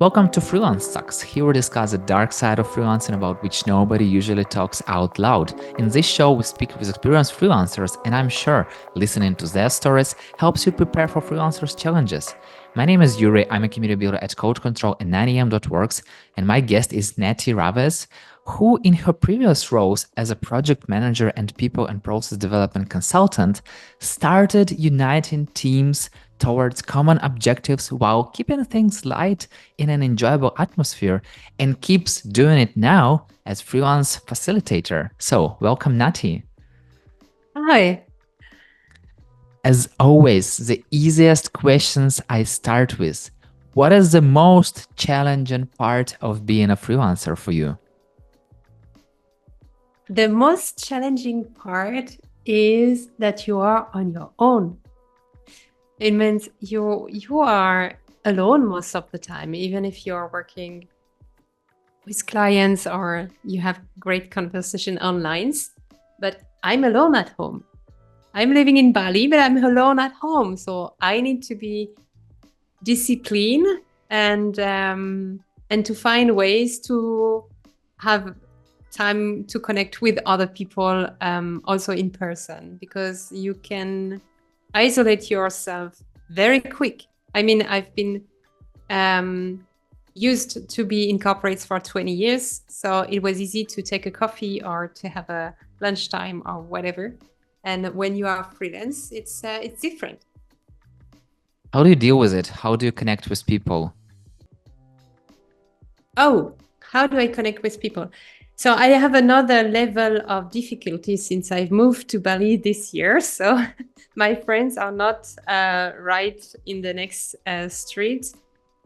Welcome to Freelance Talks. Here we discuss the dark side of freelancing about which nobody usually talks out loud. In this show, we speak with experienced freelancers, and I'm sure listening to their stories helps you prepare for freelancers' challenges. My name is Yuri. I'm a community builder at Code Control and 9am.works, and my guest is Nathy Ravez, who, in her previous roles as a project manager and people and process development consultant, started uniting teams towards common objectives while keeping things light in an enjoyable atmosphere, and keeps doing it now as freelance facilitator. So, welcome, Nathy. Hi. As always, the easiest questions I start with. What is the most challenging part of being a freelancer for you? The most challenging part is that you are on your own. It means you are alone most of the time, even if you're working with clients or you have great conversation online. But I'm alone at home. I'm living in Bali, but I'm alone at home. So I need to be disciplined and to find ways to have time to connect with other people, also in person, because you can isolate yourself very quick. I mean, I've been used to be in corporates for 20 years, so it was easy to take a coffee or to have a lunchtime or whatever. And when you are freelance, it's different. How do you deal with it? How do you connect with people? Oh, how do I connect with people? So I have another level of difficulty since I've moved to Bali this year. So my friends are not right in the next street.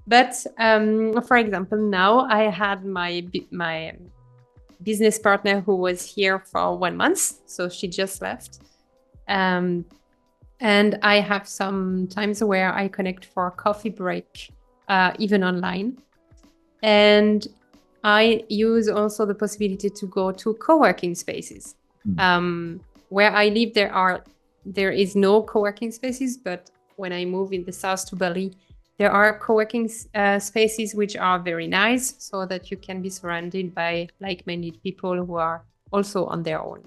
But for example, now I had my business partner who was here for 1 month. So she just left. And I have some times where I connect for a coffee break, even online. And I use also the possibility to go to co-working spaces. Where I live, there is no co-working spaces, but when I move in the south to Bali, there are co-working spaces which are very nice, so that you can be surrounded by like-minded people who are also on their own.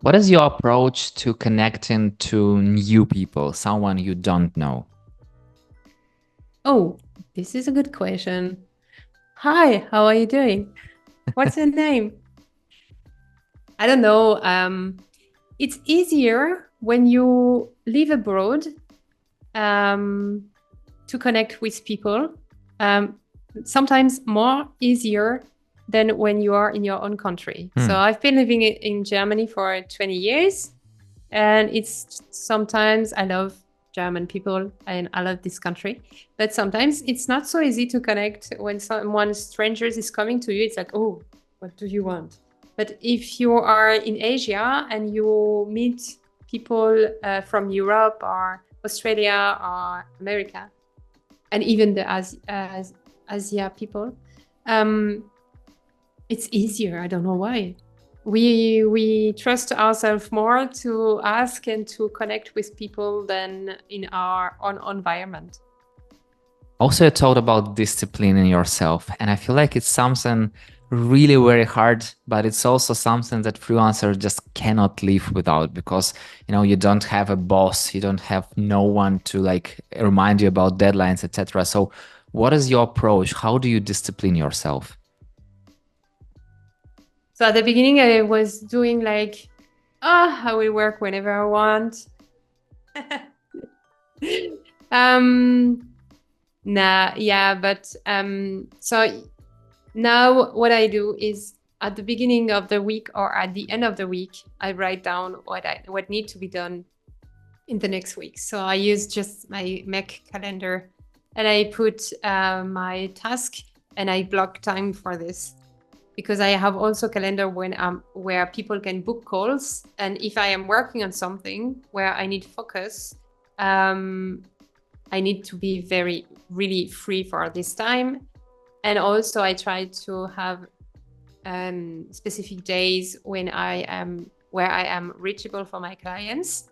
What is your approach to connecting to new people, someone you don't know? Oh, this is a good question. Hi, how are you doing? What's your name? I don't know. It's easier when you live abroad, to connect with people. Sometimes more easier than when you are in your own country. So I've been living in Germany for 20 years, and it's sometimes I love German people and I love this country, but sometimes it's not so easy to connect when someone strangers is coming to you. It's like, oh, what do you want? But if you are in Asia and you meet people from Europe or Australia or America, and even the Asia people, it's easier. I don't know why. We trust ourselves more to ask and to connect with people than in our own environment. Also, you talked about disciplining yourself, and I feel like it's something really very hard, but it's also something that freelancers just cannot live without, because you don't have a boss, you don't have no one to like remind you about deadlines, etc. So what is your approach? How do you discipline yourself? So at the beginning, I was doing like, I will work whenever I want. But so now what I do is at the beginning of the week or at the end of the week, I write down what need to be done in the next week. So I use just my Mac calendar, and I put my task, and I block time for this, because I have also calendar where people can book calls, and if I am working on something where I need focus, I need to be really free for this time. And also I try to have specific days where I am reachable for my clients,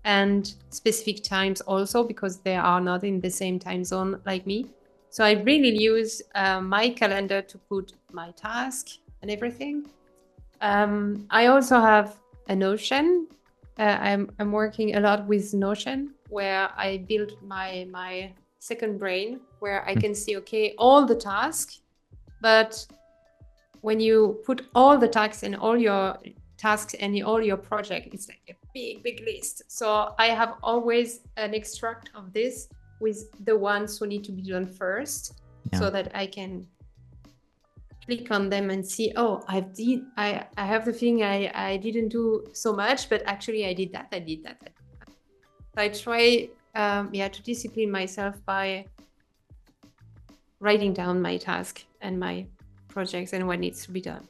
and specific times also, because they are not in the same time zone like me. So I really use my calendar to put my task and everything. I also have a Notion. I'm working a lot with Notion, where I build my second brain, where I can see, okay, all the tasks. But when you put all the tasks and all your project, it's like a big list. So I have always an extract of this with the ones who need to be done first, so that I can click on them and see, oh, I have the thing I didn't do so much, but actually I did that. So I try to discipline myself by writing down my task and my projects and what needs to be done.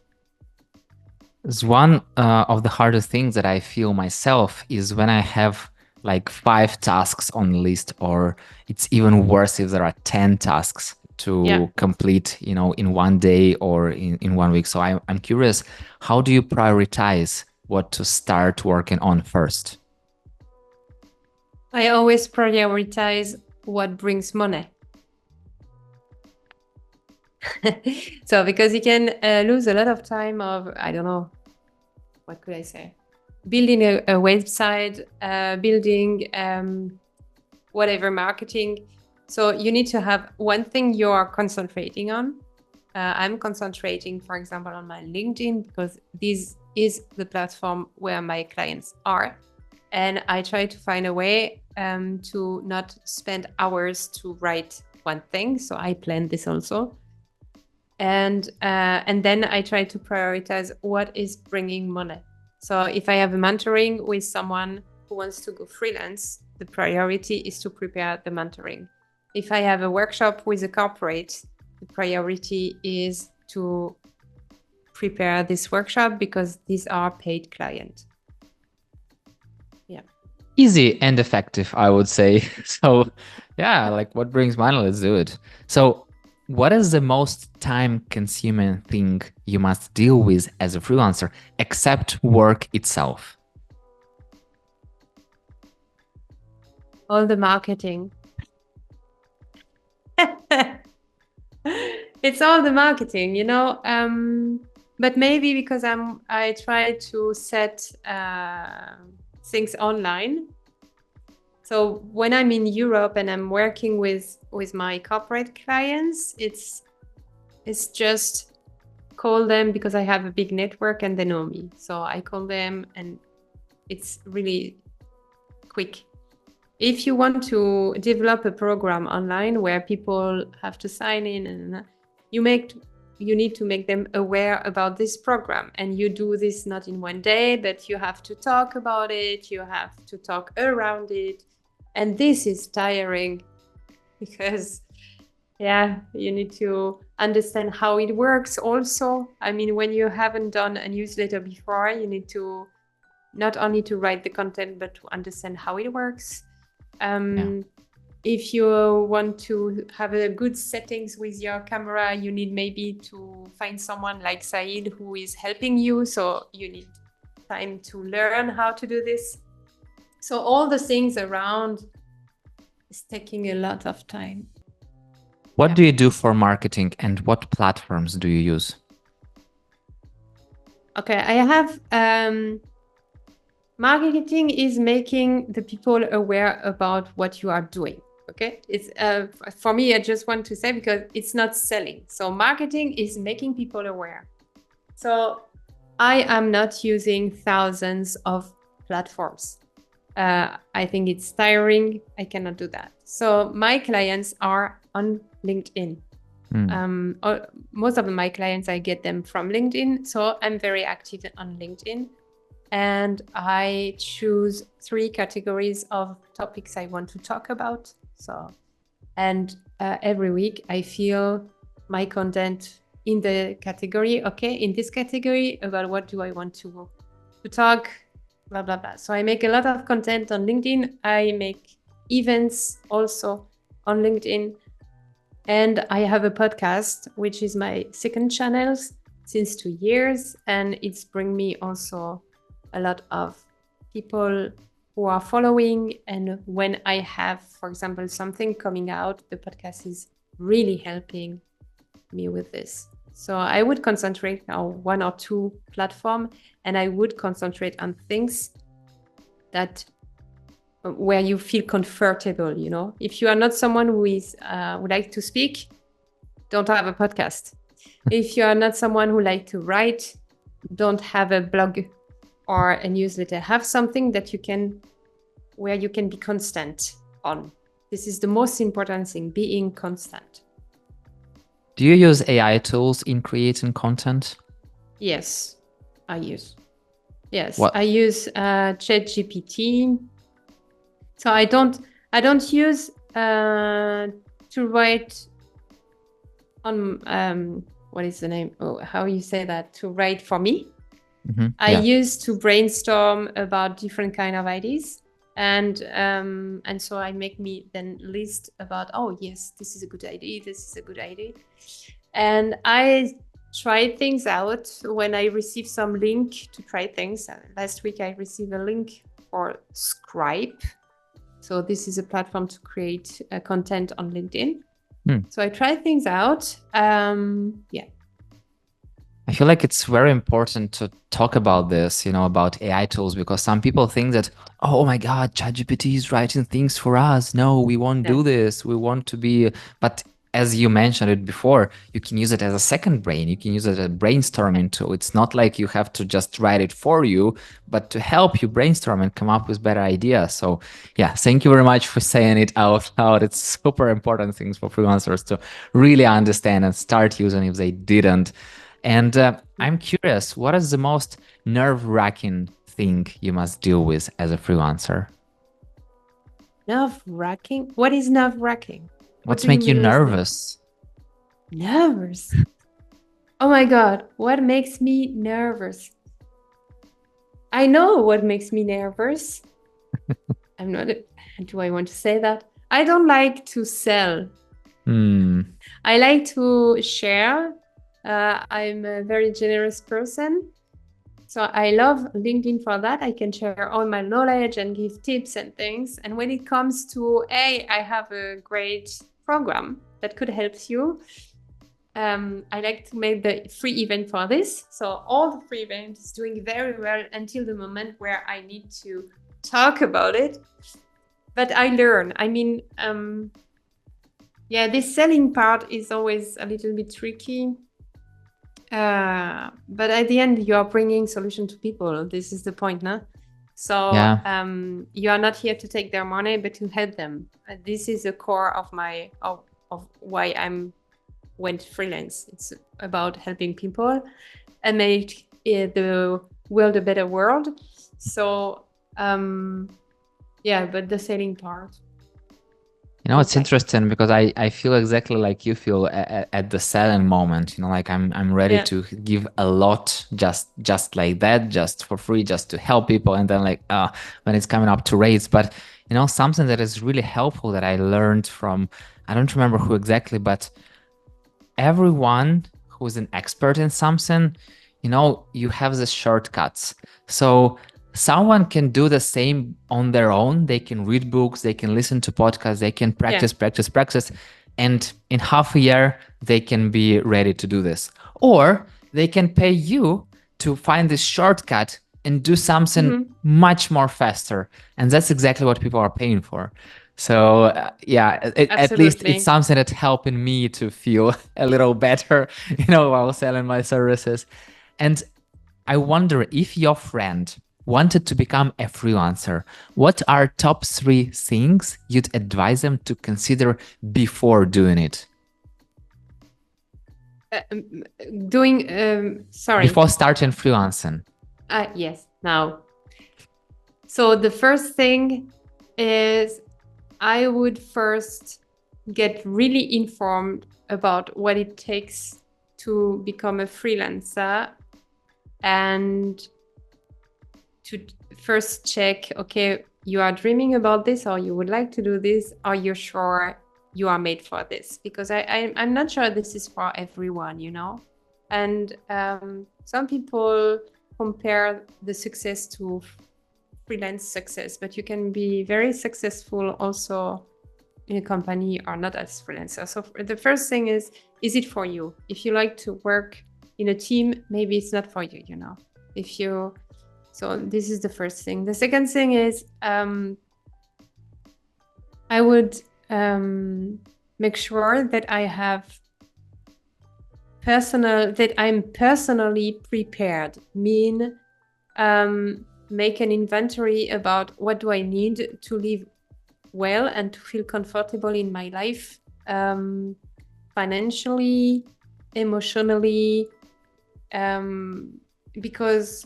It's one of the hardest things that I feel myself is when I have like 5 tasks on the list, or it's even worse if there are 10 tasks to complete, in one day or in 1 week. So I'm curious, how do you prioritize what to start working on first? I always prioritize what brings money. So because you can lose a lot of time of, I don't know, what could I say? Building a website, building whatever marketing. So you need to have one thing you are concentrating on. I'm concentrating, for example, on my LinkedIn, because this is the platform where my clients are. And I try to find a way to not spend hours to write one thing. So I plan this also. And then I try to prioritize what is bringing money. So if I have a mentoring with someone who wants to go freelance, the priority is to prepare the mentoring. If I have a workshop with a corporate, the priority is to prepare this workshop, because these are paid clients. Yeah. Easy and effective, I would say. So yeah, like what brings money, let's do it. So what is the most time-consuming thing you must deal with as a freelancer, except work itself? All the marketing. It's all the marketing, but maybe because I try to set things online. So when I'm in Europe and I'm working with my corporate clients, it's just call them, because I have a big network and they know me. So I call them and it's really quick. If you want to develop a program online where people have to sign in, and you need to make them aware about this program, and you do this not in one day, but you have to talk about it, you have to talk around it. And this is tiring, because you need to understand how it works also. I mean, when you haven't done a newsletter before, you need to not only to write the content, but to understand how it works. If you want to have a good settings with your camera, you need maybe to find someone like Said who is helping you. So you need time to learn how to do this. So all the things around is taking a lot of time. What do you do for marketing, and what platforms do you use? Okay, I have marketing is making the people aware about what you are doing. Okay, it's for me, I just want to say, because it's not selling. So marketing is making people aware. So I am not using thousands of platforms. I think it's tiring. I cannot do that. So my clients are on LinkedIn. Most of my clients, I get them from LinkedIn. So I'm very active on LinkedIn. And I choose 3 categories of topics I want to talk about. So, and every week I feel my content in the category. Okay, in this category, about what do I want to talk, blah, blah, blah. So I make a lot of content on LinkedIn. I make events also on LinkedIn. And I have a podcast, which is my second channel since 2 years. And it's bring me also a lot of people who are following. And when I have, for example, something coming out, the podcast is really helping me with this. So I would concentrate on one or two platforms, and I would concentrate on things that where you feel comfortable. If you are not someone who is who like to speak, don't have a podcast. If you are not someone who like to write, don't have a blog or a newsletter. Have something that where you can be constant on. This is the most important thing, being constant. Do you use AI tools in creating content? Yes, I use. Yes, What? I use ChatGPT. So I don't use to write on what is the name? Oh, how you say that? To write for me. Mm-hmm. I use to brainstorm about different kind of ideas. And so I make me then list about, oh yes, this is a good idea, this is a good idea. And I try things out when I receive some link to try things. Last week I received a link for Scribe. So this is a platform to create content on LinkedIn. So I try things out. I feel like it's very important to talk about this, about AI tools, because some people think that, oh my God, ChatGPT is writing things for us. No, we won't do this. We want to be, but as you mentioned it before, you can use it as a second brain. You can use it as a brainstorming tool. It's not like you have to just write it for you, but to help you brainstorm and come up with better ideas. So yeah, thank you very much for saying it out loud. It's super important things for freelancers to really understand and start using if they didn't. And I'm curious, what is the most nerve-wracking thing you must deal with as a freelancer? Nerve-wracking? What is nerve-wracking? What's make you nervous? Nervous? Oh my God, what makes me nervous? I know what makes me nervous. I'm not, do I want to say that? I don't like to sell. I like to share. I'm a very generous person. So I love LinkedIn for that. I can share all my knowledge and give tips and things. And when it comes to, hey, I have a great program that could help you, I like to make the free event for this. So all the free event is doing very well until the moment where I need to talk about it. But I learn. I mean, this selling part is always a little bit tricky. But at the end, you are bringing solution to people. This is the point, no? So you are not here to take their money, but to help them. This is the core of my of why went freelance. It's about helping people and make the world a better world. So but the selling part. It's interesting because I feel exactly like you feel at the selling moment. Like I'm ready to give a lot just like that, just for free, just to help people. And then when it's coming up to rates, but something that is really helpful that I learned from, I don't remember who exactly, but everyone who's an expert in something, you have the shortcuts. So someone can do the same on their own. They can read books, they can listen to podcasts, they can practice. And in half a year, they can be ready to do this. Or they can pay you to find this shortcut and do something much more faster. And that's exactly what people are paying for. So at least it's something that's helping me to feel a little better, while selling my services. And I wonder, if your friend wanted to become a freelancer, what are top 3 things you'd advise them to consider before doing it? Before starting freelancing. Yes, now. So the first thing is I would first get really informed about what it takes to become a freelancer, and to first check, okay, you are dreaming about this, or you would like to do this. Are you sure you are made for this? Because I'm not sure this is for everyone, And some people compare the success to freelance success, but you can be very successful also in a company or not as freelancer. So the first thing is it for you? If you like to work in a team, maybe it's not for you, you know. So this is the first thing. The second thing is I would make sure that I'm personally prepared. Make an inventory about what do I need to live well and to feel comfortable in my life, financially, emotionally, because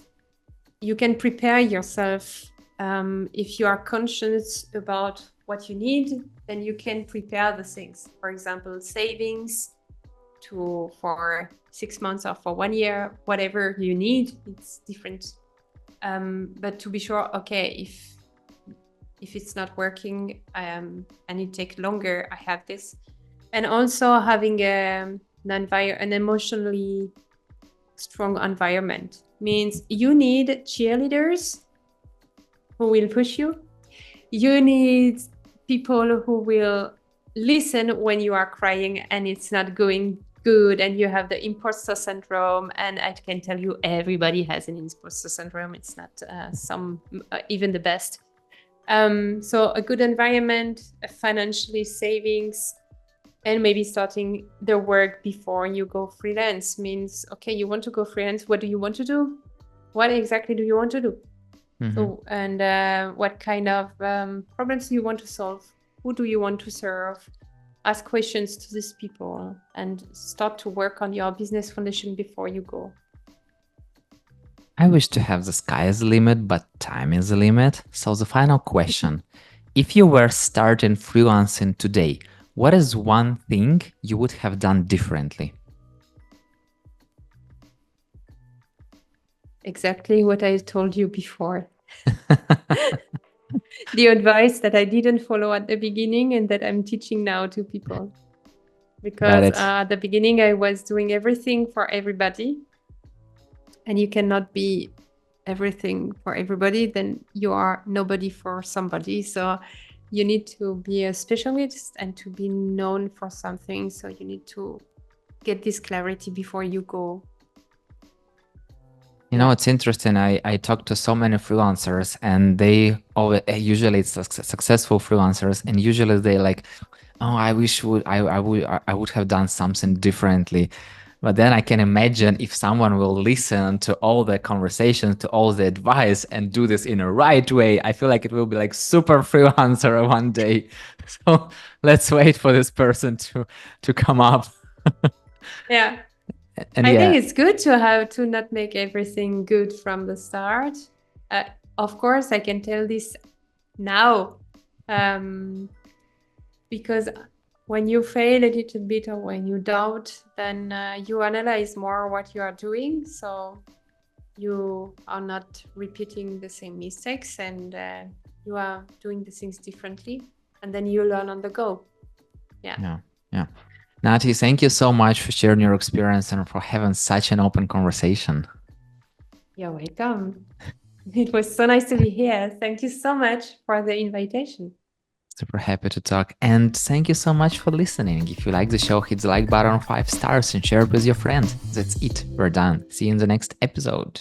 you can prepare yourself. If you are conscious about what you need, then you can prepare the things. For example, savings for 6 months or for 1 year, whatever you need, it's different. But to be sure, okay, if it's not working and it takes longer, I have this. And also having an emotionally strong environment means you need cheerleaders who will push you. You need people who will listen when you are crying and it's not going good and you have the imposter syndrome. And I can tell you, everybody has an imposter syndrome. It's not even the best. So a good environment, financially savings, and maybe starting the work before you go freelance means, okay, you want to go freelance. What do you want to do? What exactly do you want to do? Mm-hmm. So, and what kind of problems do you want to solve? Who do you want to serve? Ask questions to these people and start to work on your business foundation before you go. I wish to have the sky as the limit, but time is the limit. So the final question, if you were starting freelancing today, what is one thing you would have done differently? Exactly what I told you before. The advice that I didn't follow at the beginning and that I'm teaching now to people. Because at the beginning, I was doing everything for everybody. And you cannot be everything for everybody, then you are nobody for somebody. So you need to be a specialist and to be known for something. So you need to get this clarity before you go. You know, it's interesting. I talk to so many freelancers and they usually it's successful freelancers and usually they like, oh, I wish I would have done something differently. But then I can imagine if someone will listen to all the conversations, to all the advice and do this in a right way, I feel like it will be like super freelancer one day. So let's wait for this person to come up. Yeah. And I think it's good to not make everything good from the start. Of course, I can tell this now because when you fail a little bit or when you doubt, then you analyze more what you are doing. So you are not repeating the same mistakes and you are doing the things differently. And then you learn on the go. Yeah. Nathy, thank you so much for sharing your experience and for having such an open conversation. You're welcome. It was so nice to be here. Thank you so much for the invitation. Super happy to talk. And thank you so much for listening. If you like the show, hit the like button, 5 stars, and share it with your friends. That's it. We're done. See you in the next episode.